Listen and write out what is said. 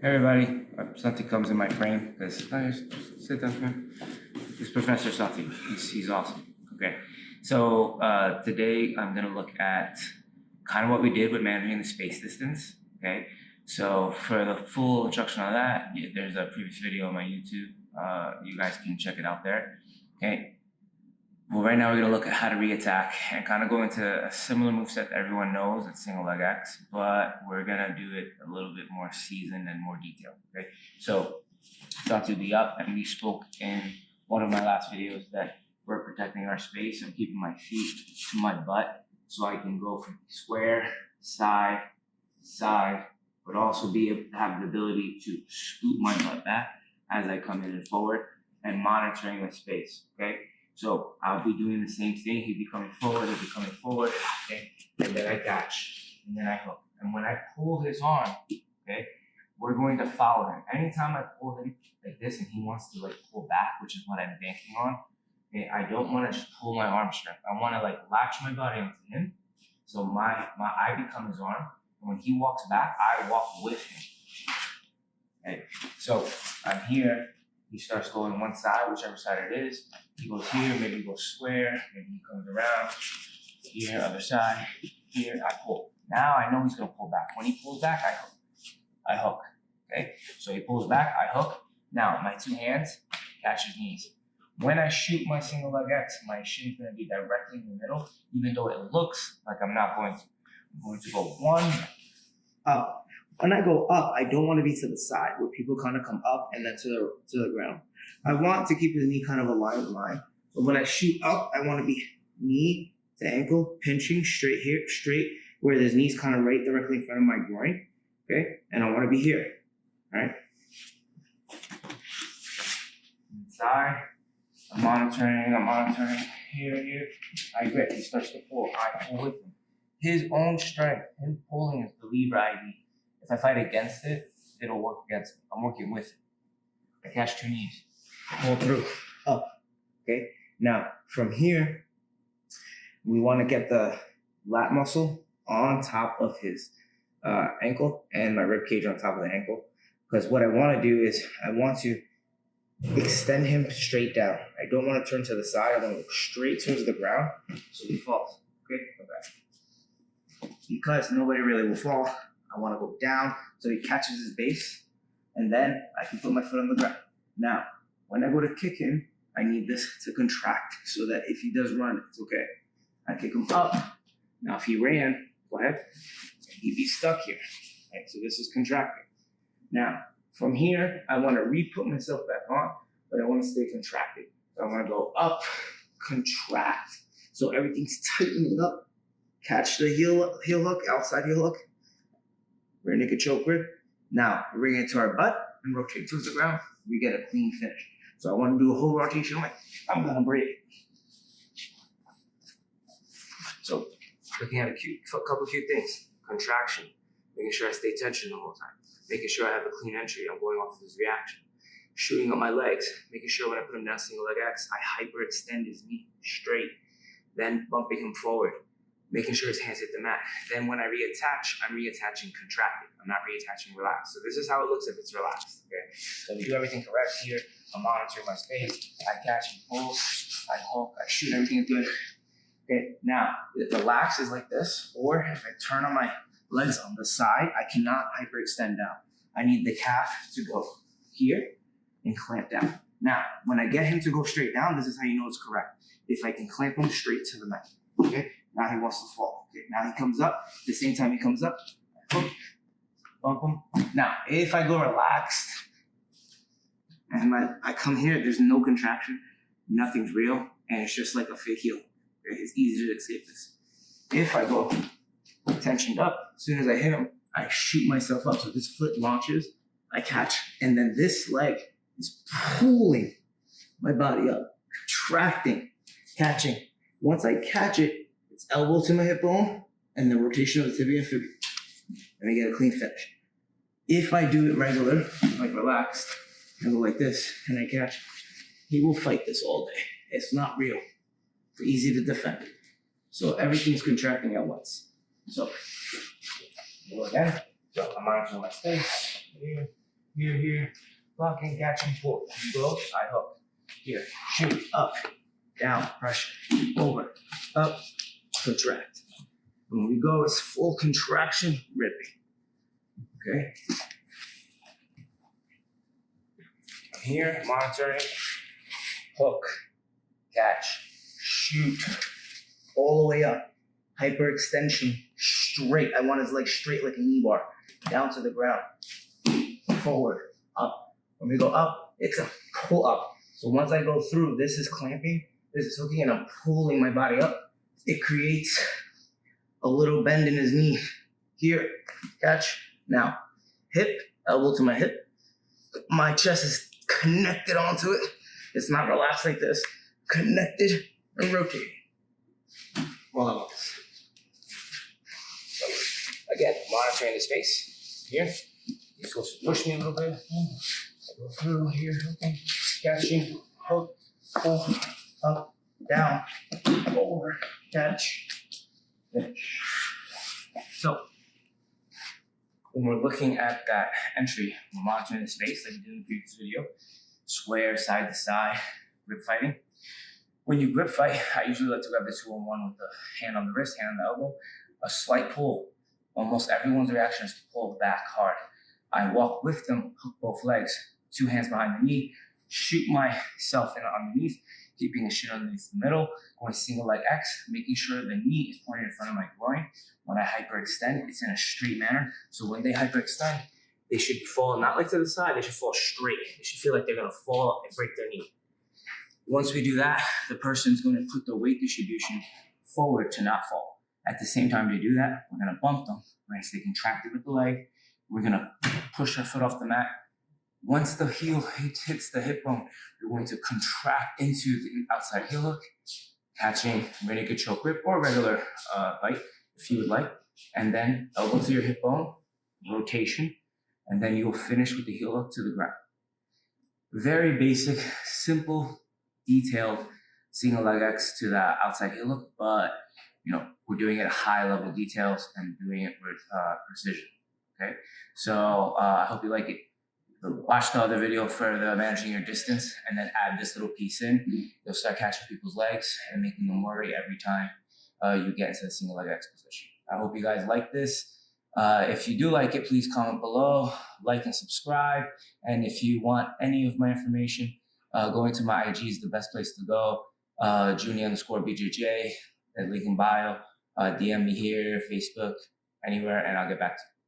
Everybody, Santi comes in my frame because just sit down, man. This is Professor Santi. He's awesome. Okay, so today I'm gonna look at kind of what we did with managing the space distance. Okay, so for the full instruction on that, there's a previous video on my YouTube. You guys can check it out there. Okay. Well, right now we're gonna look at how to re-attack and kind of go into a similar moveset that everyone knows, it's single leg X, but we're gonna do it a little bit more seasoned and more detailed, okay? So, start to be up, and we spoke in one of my last videos that we're protecting our space. I'm keeping my feet to my butt so I can go from square, side, side, but also have the ability to scoot my butt back as I come in and forward and monitoring the space, okay? So I'll be doing the same thing. He'd be coming forward, okay? And then I catch, and then I hook. And when I pull his arm, okay, we're going to follow him. Anytime I pull him like this and he wants to like pull back, which is what I'm banking on, okay, I don't want to just pull my arm strength. I want to like latch my body onto him. So I become his arm. And when he walks back, I walk with him. Okay, so I'm here. He starts going one side, whichever side it is. He goes here, maybe he goes square, maybe he comes around, here, other side, here, I pull. Now I know he's gonna pull back. When he pulls back, I hook, okay? So he pulls back, I hook. Now, my two hands catch his knees. When I shoot my single leg X, my shin's gonna be directly in the middle, even though it looks like I'm not going to. I'm going to go one, up. When I go up, I don't want to be to the side where people kind of come up and then to the ground. I want to keep his knee kind of aligned with mine. But when I shoot up, I want to be knee to ankle, pinching straight here, straight where his knee's kind of right directly in front of my groin. Okay? And I want to be here. All right? Inside. I'm monitoring. Here. I grip. He starts to pull. I pull with him. His own strength, him pulling is the lever I need. If I fight against it, it'll work against me. I'm working with it. I catch two knees. Pull through. Up. Okay? Now, from here, we want to get the lat muscle on top of his ankle and my rib cage on top of the ankle. Because what I want to do is I want to extend him straight down. I don't want to turn to the side. I want to go straight towards the ground so he falls. Okay? Go back. Because nobody really will fall, I want to go down so he catches his base, and then I can put my foot on the ground. Now, when I go to kick him, I need this to contract so that if he does run, it's okay. I kick him up. Now, if he ran, go ahead, he'd be stuck here. Right, so this is contracting. Now, from here, I want to re-put myself back on, but I want to stay contracted. So I want to go up, contract. So everything's tightening up. Catch the heel hook, outside heel hook. Rear naked choke grip. Now, bring it to our butt and rotate towards the ground. We get a clean finish. So I want to do a whole rotation like I'm going to break. So, looking at a couple cute things. Contraction. Making sure I stay tension the whole time. Making sure I have a clean entry. I'm going off of his reaction. Shooting up my legs. Making sure when I put him down single leg X, I hyperextend his knee straight. Then bumping him forward. Making sure his hands hit the mat. Then when I reattach, I'm reattaching contracted. I'm not reattaching relaxed. So this is how it looks if it's relaxed, okay? So we do everything correct here. I'm monitoring my space. I catch and pull. I hook. I shoot. Everything is good. Okay, now, the lax is like this, or if I turn on my legs on the side, I cannot hyperextend down. I need the calf to go here and clamp down. Now, when I get him to go straight down, this is how you know it's correct. If I can clamp him straight to the mat, okay? Now he wants to fall. Okay, now he comes up. At the same time he comes up, I hook, bump him. Now, if I go relaxed and I come here, there's no contraction, nothing's real, and it's just like a fake heel. Okay, it's easy to escape this. If I go tensioned up, as soon as I hit him, I shoot myself up. So this foot launches, I catch, and then this leg is pulling my body up, contracting, catching. Once I catch it, it's elbow to my hip bone, and the rotation of the tibia and fibula. And I get a clean finish. If I do it regular, like relaxed, and go like this, and I catch, he will fight this all day. It's not real. It's easy to defend. So everything's contracting at once. So, go again. So I'm monitoring my space. Here. here, blocking, catching, pull. You go, I hook. Here, shoot, up, down, pressure, over, up, contract. When we go, it's full contraction, ripping. Okay? Here, monitoring, hook, catch, shoot, all the way up. Hyperextension, straight. I want his leg straight like a knee bar. Down to the ground. Forward, up. When we go up, it's a pull up. So once I go through, this is clamping, this is hooking, and I'm pulling my body up. It creates a little bend in his knee. Here, catch. Now, hip, elbow to my hip. My chest is connected onto it. It's not relaxed like this. Connected and rotating. While I'm this. Again, monitoring the space. Here, you're supposed to push me a little bit. I go through here, hooking, catching, hook, pull, up, down, over, catch, finish. So, when we're looking at that entry, we're monitoring the space like we did in the previous video. Square, side to side, grip fighting. When you grip fight, I usually like to grab the 2-on-1 with the hand on the wrist, hand on the elbow. A slight pull. Almost everyone's reaction is to pull back hard. I walk with them, hook both legs, 2 hands behind the knee, shoot myself in underneath, keeping the shin underneath the middle, going single leg X, making sure the knee is pointed in front of my groin. When I hyperextend, it's in a straight manner. So when they hyperextend, they should fall not like to the side, they should fall straight. They should feel like they're gonna fall and break their knee. Once we do that, the person's gonna put the weight distribution forward to not fall. At the same time they do that, we're gonna bump them. We're gonna stay contracted with the leg. We're gonna push our foot off the mat. Once the heel hits the hip bone, we're going to contract into the outside heel hook, catching really good choke grip or regular bite if you would like. And then elbow to your hip bone, rotation, and then you'll finish with the heel hook to the ground. Very basic, simple, detailed single leg X to the outside heel hook, but we're doing it at high level details and doing it with precision. Okay, so I hope you like it. Watch the other video for the managing your distance, and then add this little piece in. You'll start catching people's legs and making them worry every time you get into the single leg X position. I hope you guys like this. If you do like it, please comment below, like and subscribe. And if you want any of my information, going to my IG is the best place to go. Junny_BJJ, that link in bio. DM me here, Facebook, anywhere, and I'll get back to you.